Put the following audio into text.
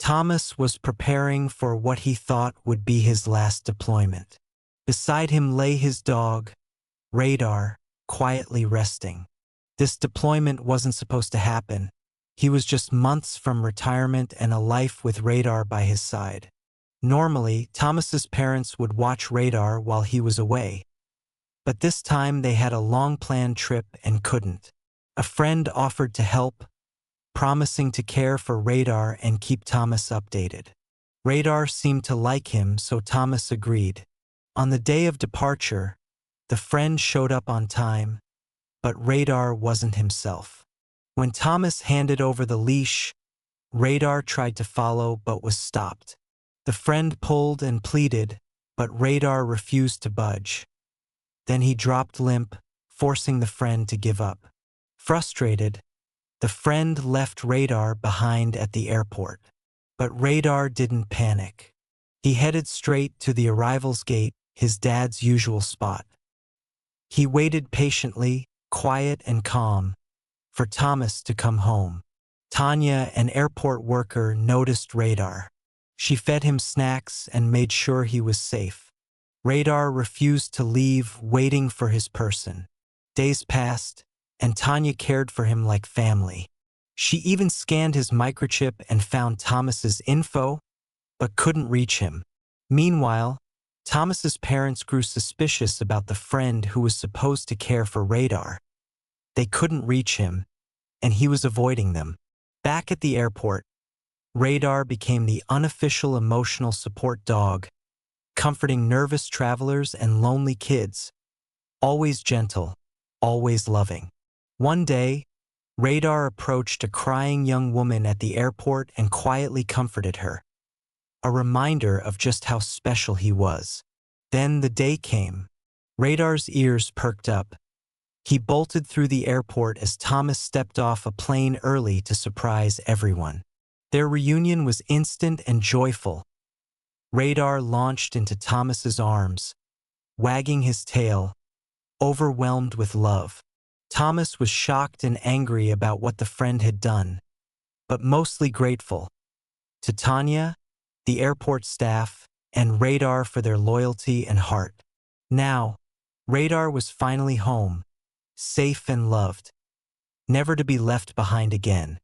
Thomas was preparing for what he thought would be his last deployment. Beside him lay his dog, Radar, quietly resting. This deployment wasn't supposed to happen. He was just months from retirement and a life with Radar by his side. Normally, Thomas's parents would watch Radar while he was away. But this time they had a long-planned trip and couldn't. A friend offered to help, promising to care for Radar and keep Thomas updated. Radar seemed to like him, so Thomas agreed. On the day of departure, the friend showed up on time, but Radar wasn't himself. When Thomas handed over the leash, Radar tried to follow but was stopped. The friend pulled and pleaded, but Radar refused to budge. Then he dropped limp, forcing the friend to give up. Frustrated, the friend left Radar behind at the airport. But Radar didn't panic. He headed straight to the arrivals gate, his dad's usual spot. He waited patiently, quiet and calm, for Thomas to come home. Tanya, an airport worker, noticed Radar. She fed him snacks and made sure he was safe. Radar refused to leave, waiting for his person. Days passed, and Tanya cared for him like family. She even scanned his microchip and found Thomas's info, but couldn't reach him. Meanwhile, Thomas's parents grew suspicious about the friend who was supposed to care for Radar. They couldn't reach him, and he was avoiding them. Back at the airport, Radar became the unofficial emotional support dog, comforting nervous travelers and lonely kids. Always gentle, always loving. One day, Radar approached a crying young woman at the airport and quietly comforted her, a reminder of just how special he was. Then the day came. Radar's ears perked up. He bolted through the airport as Thomas stepped off a plane early to surprise everyone. Their reunion was instant and joyful. Radar launched into Thomas's arms, wagging his tail, overwhelmed with love. Thomas was shocked and angry about what the friend had done, but mostly grateful to Tanya, the airport staff, and Radar for their loyalty and heart. Now, Radar was finally home, safe and loved, never to be left behind again.